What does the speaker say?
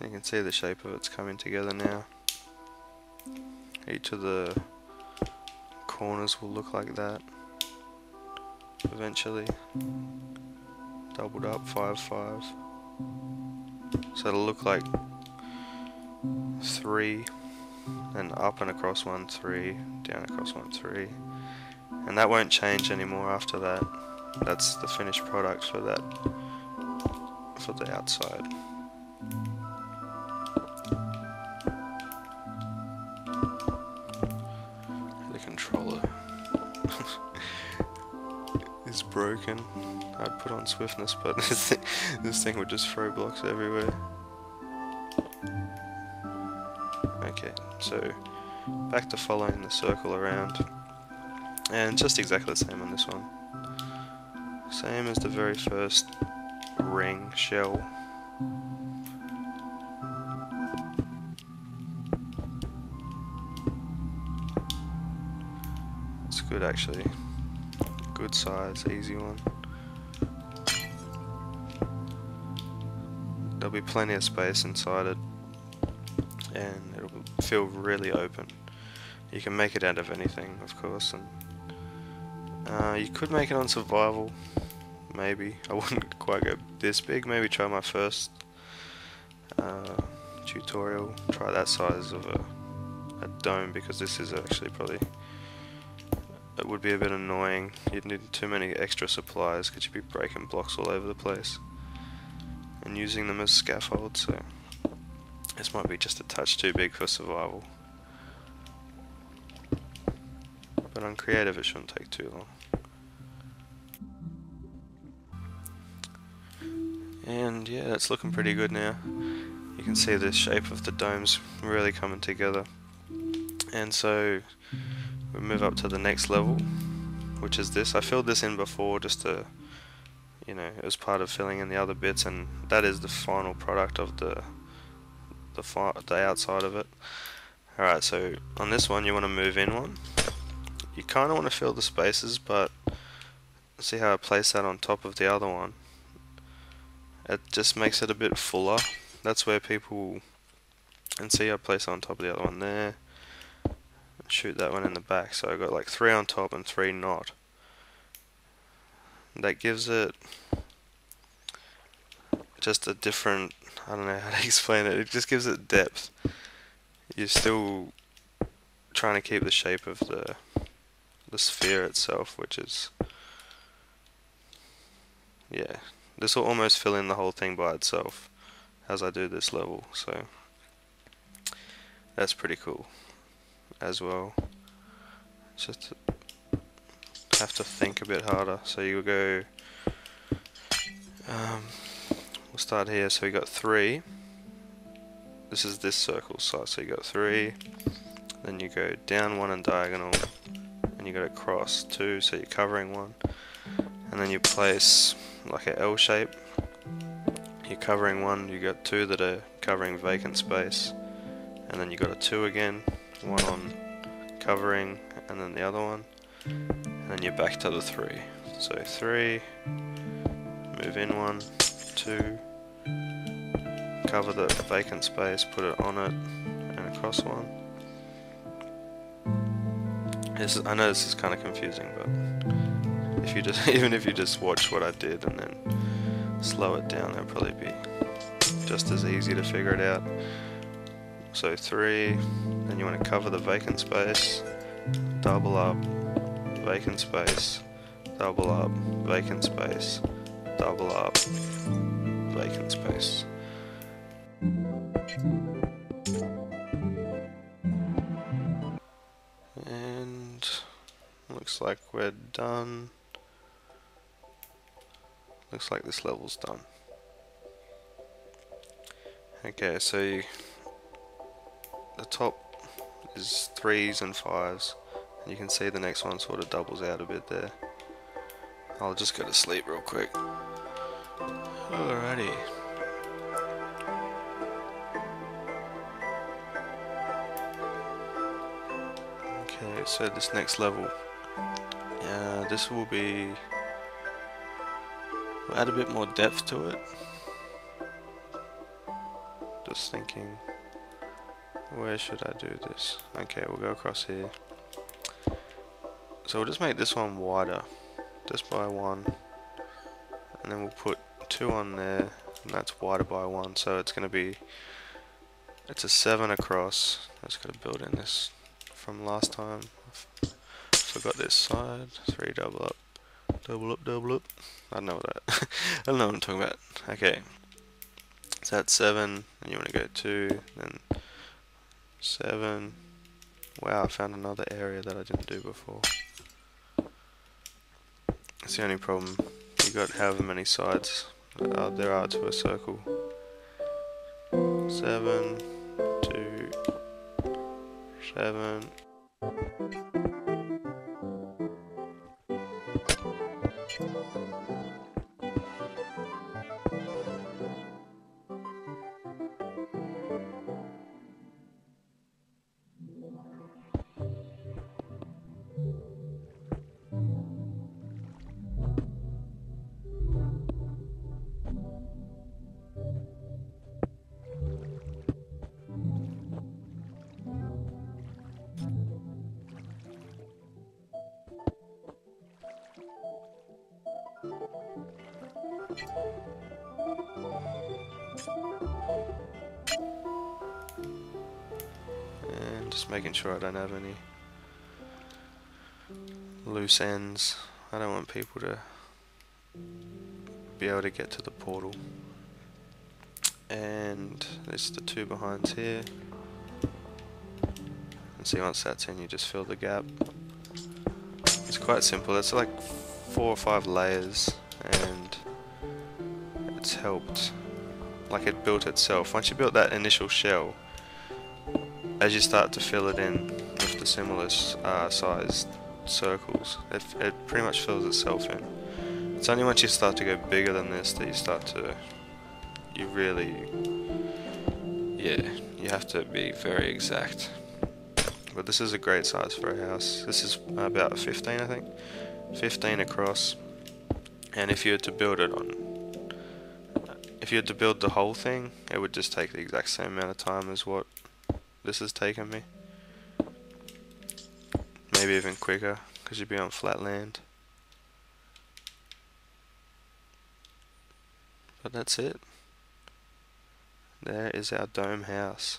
You can see the shape of it's coming together now. Each of the corners will look like that eventually. Doubled up, 5, 5. So it'll look like 3, and up and across 1, 3, down across 1, 3. And that won't change anymore after that. That's the finished product for that, for the outside. The controller is broken. I'd put on swiftness, but this thing would just throw blocks everywhere. Okay, so back to following the circle around, and just exactly the same on this one. Same as the very first ring shell. It's good actually. Good size, easy one. There'll be plenty of space inside it, and it'll feel really open. You can make it out of anything, of course, and you could make it on survival, maybe. I wouldn't quite go this big. Maybe try my first tutorial. Try that size of a dome, because this is actually probably, it would be a bit annoying. You'd need too many extra supplies because you'd be breaking blocks all over the place and using them as scaffold, so this might be just a touch too big for survival. But on creative it shouldn't take too long. And yeah, it's looking pretty good now. You can see the shape of the domes really coming together. And so we move up to the next level, which is this. I filled this in before just to, you know, it was part of filling in the other bits, and that is the final product of the outside of it. Alright, so on this one you want to move in one. You kind of want to fill the spaces, but see how I place that on top of the other one? It just makes it a bit fuller. That's where people, and see I place it on top of the other one there, shoot that one in the back, so I got like 3 on top and 3 not. That gives it just a different, I don't know how to explain it, it just gives it depth. You're still trying to keep the shape of the sphere itself, which is, yeah, this will almost fill in the whole thing by itself as I do this level, so that's pretty cool as well. Just have to think a bit harder. So you go, we'll start here. So you got 3. This is this circle size. So you got 3. Then you go down 1 and diagonal, and you got to cross 2. So you're covering 1, and then you place like a L shape. You're covering 1. You got 2 that are covering vacant space, and then you got a 2 again. 1 on covering, and then the other one, and then you're back to the 3. So 3, move in 1, 2, cover the vacant space, put it on it, and across 1. I know this is kind of confusing, but if you just even if you just watch what I did and then slow it down, it'll probably be just as easy to figure it out. So 3, then you want to cover the vacant space, double up, vacant space, double up, vacant space, double up, vacant space. And looks like we're done. Looks like this level's done. Okay, so the top is 3s and 5s, and you can see the next one sort of doubles out a bit there. I'll just go to sleep real quick. Alrighty. Okay, so this next level, this will be, we'll add a bit more depth to it. was thinking, where should I do this? Okay, we'll go across here. So we'll just make this one wider, just by 1, and then we'll put 2 on there, and that's wider by 1, so it's going to be, it's a 7 across. I just got to build in this from last time. Forgot this side. 3 double up, double up, double up. I don't know what that. I don't know what I'm talking about. Okay, so that's 7, and you want to go 2, then 7. Wow, I found another area that I didn't do before. That's the only problem. You got however many sides there are to a circle. 7, 2, 7. And just making sure I don't have any loose ends. I don't want people to be able to get to the portal. And there's the 2 behinds here. And see, once that's in, you just fill the gap. It's quite simple. It's like 4 or 5 layers, and it's helped. Like, it built itself. Once you built that initial shell, as you start to fill it in with the similar sized circles, it pretty much fills itself in. It's only once you start to go bigger than this that you start to, you really, yeah, you have to be very exact. But this is a great size for a house. This is about 15, I think. 15 across. And if you had to build it on, if you had to build the whole thing, it would just take the exact same amount of time as what this has taken me. Maybe even quicker, because you'd be on flat land. But that's it. There is our dome house.